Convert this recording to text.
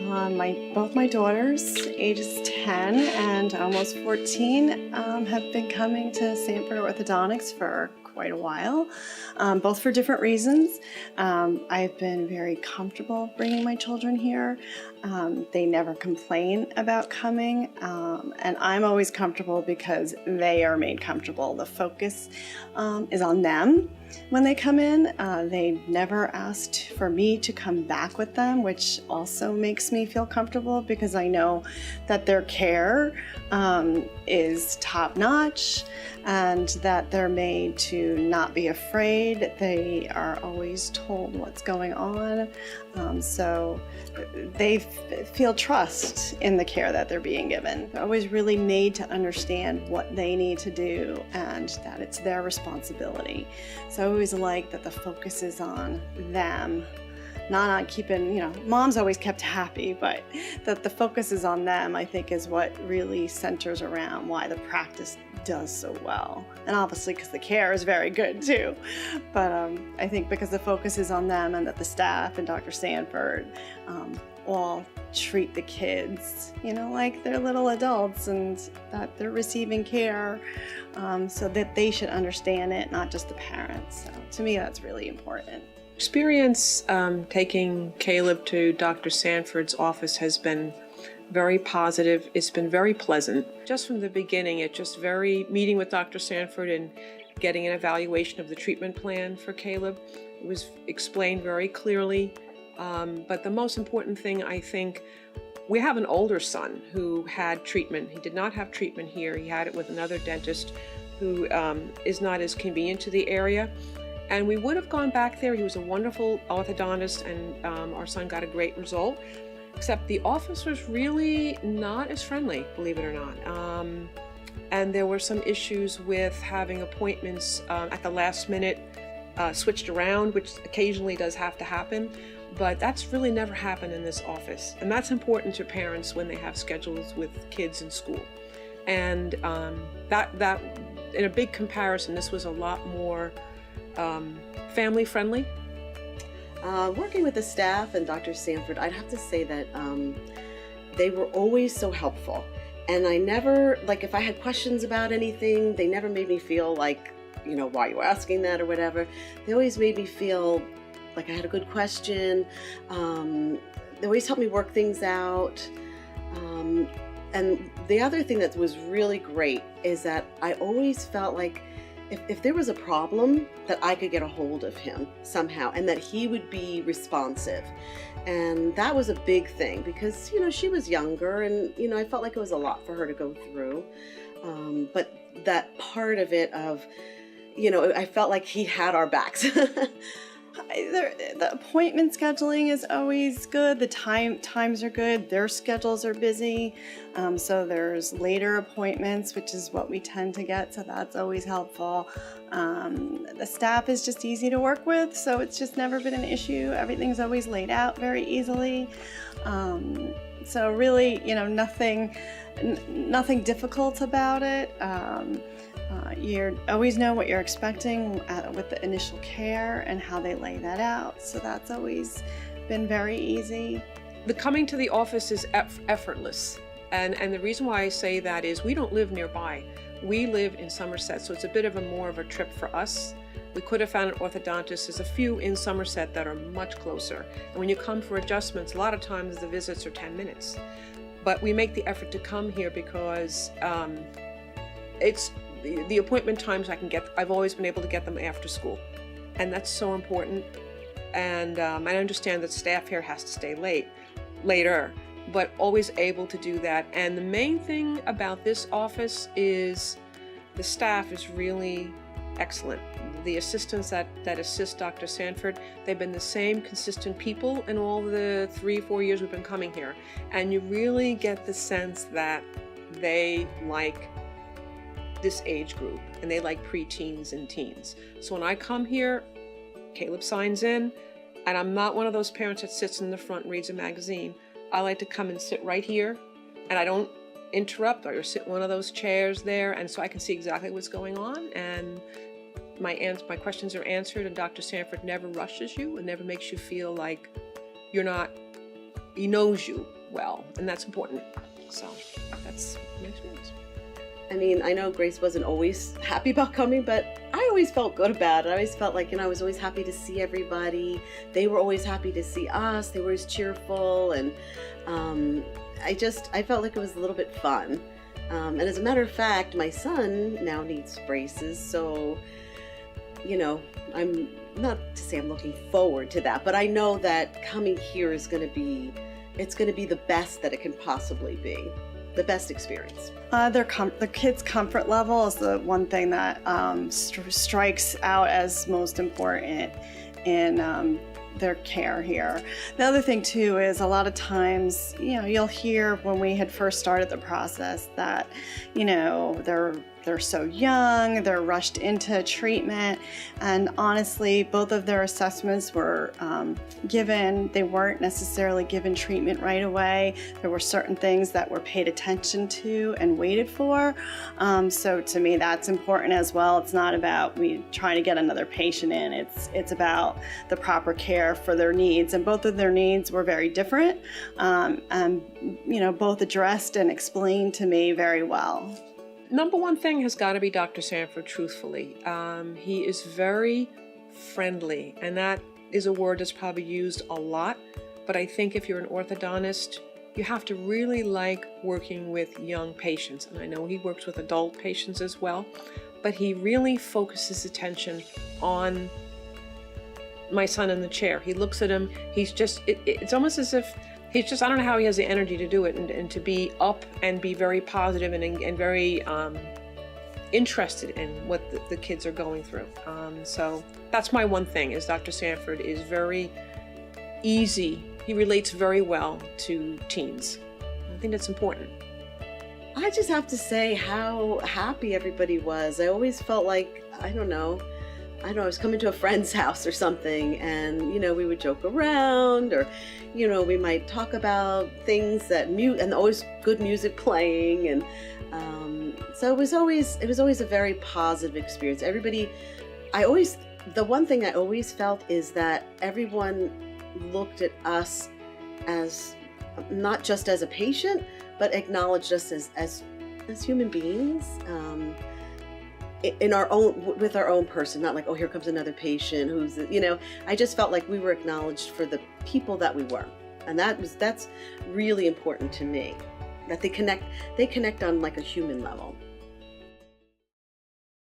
Both my daughters, ages 10 and almost 14, have been coming to Sanford Orthodontics for quite a while, both for different reasons. I've been very comfortable bringing my children here. They never complain about coming, and I'm always comfortable because they are made comfortable. The focus is on them when they come in. They never asked for me to come back with them, which also makes me feel comfortable because I know that their care is top-notch and that they're made to not be afraid. They are always told what's going on, so they feel trust in the care that they're being given. They're always really made to understand what they need to do and that it's their responsibility. So I always like that the focus is on them, not on keeping, mom's always kept happy, but that the focus is on them, I think, is what really centers around why the practice does so well. And obviously because the care is very good too. But I think because the focus is on them and that the staff and Dr. Sanford all treat the kids, like they're little adults and that they're receiving care, so that they should understand it, not just the parents. So to me, that's really important. Experience taking Caleb to Dr. Sanford's office has been very positive. It's been very pleasant. Just from the beginning, meeting with Dr. Sanford and getting an evaluation of the treatment plan for Caleb. It was explained very clearly. But the most important thing, I think, we have an older son who had treatment. He did not have treatment here. He had it with another dentist who is not as convenient to the area. And we would have gone back there. He was a wonderful orthodontist, and our son got a great result. Except the office was really not as friendly, believe it or not. And there were some issues with having appointments at the last minute switched around, which occasionally does have to happen. But that's really never happened in this office. And that's important to parents when they have schedules with kids in school. And that in a big comparison, this was a lot more family friendly. Working with the staff and Dr. Sanford, I'd have to say that they were always so helpful. And I never, if I had questions about anything, they never made me feel like, why you were asking that or whatever. They always made me feel like I had a good question. They always helped me work things out. And the other thing that was really great is that I always felt like if there was a problem, that I could get a hold of him somehow and that he would be responsive. And that was a big thing because, she was younger and, I felt like it was a lot for her to go through. But that part of it of, I felt like he had our backs. The appointment scheduling is always good. The times are good. Their schedules are busy. So there's later appointments, which is what we tend to get. So that's always helpful. The staff is just easy to work with. So it's just never been an issue. Everything's always laid out very easily. So really, nothing difficult about it. You always know what you're expecting with the initial care and how they lay that out. So that's always been very easy. The coming to the office is effortless. And the reason why I say that is we don't live nearby. We live in Somerset, so it's a bit of more of a trip for us. We could have found an orthodontist. There's a few in Somerset that are much closer. And when you come for adjustments, a lot of times the visits are 10 minutes. But we make the effort to come here because it's the appointment times I've always been able to get them after school. And that's so important. And I understand that staff here has to stay later, but always able to do that. And the main thing about this office is the staff is really excellent. The assistants that assist Dr. Sanford, they've been the same consistent people in all the 3-4 years we've been coming here. And you really get the sense that they like this age group and they like preteens and teens. So when I come here, Caleb signs in, and I'm not one of those parents that sits in the front and reads a magazine. I like to come and sit right here, and I don't interrupt or sit in one of those chairs there, and so I can see exactly what's going on, and my questions are answered, and Dr. Sanford never rushes you and never makes you feel like he knows you. well, and that's important. So that's my experience. I mean, I know Grace wasn't always happy about coming, but I always felt good about it. I always felt like, I was always happy to see everybody. They were always happy to see us. They were always cheerful. And I felt like it was a little bit fun. And as a matter of fact, my son now needs braces. So, I'm not to say I'm looking forward to that, but I know that coming here is going to be the best that it can possibly be. The best experience. The kids' comfort level is the one thing that strikes out as most important in their care here. The other thing too is a lot of times, you'll hear when we had first started the process that, they're so young, they're rushed into treatment, and honestly, both of their assessments were given. They weren't necessarily given treatment right away. There were certain things that were paid attention to and waited for. So to me, that's important as well. It's not about we trying to get another patient in. It's about the proper care for their needs, and both of their needs were very different, and both addressed and explained to me very well. Number one thing has got to be Dr. Sanford, truthfully. He is very friendly, and that is a word that's probably used a lot, but I think if you're an orthodontist, you have to really like working with young patients. And I know he works with adult patients as well, but he really focuses attention on my son in the chair. He looks at him, it's almost as if I don't know how he has the energy to do it and to be up and be very positive and very interested in what the kids are going through. So that's my one thing, is Dr. Sanford is very easy. He relates very well to teens. I think that's important. I just have to say how happy everybody was. I always felt like, I was coming to a friend's house or something, and we would joke around, or we might talk about things and always good music playing, and so it was always a very positive experience. Everybody, the one thing I always felt is that everyone looked at us as not just as a patient, but acknowledged us as human beings. With our own person, not like, oh, here comes another patient who's, I just felt like we were acknowledged for the people that we were. And that's really important to me, that they connect on like a human level.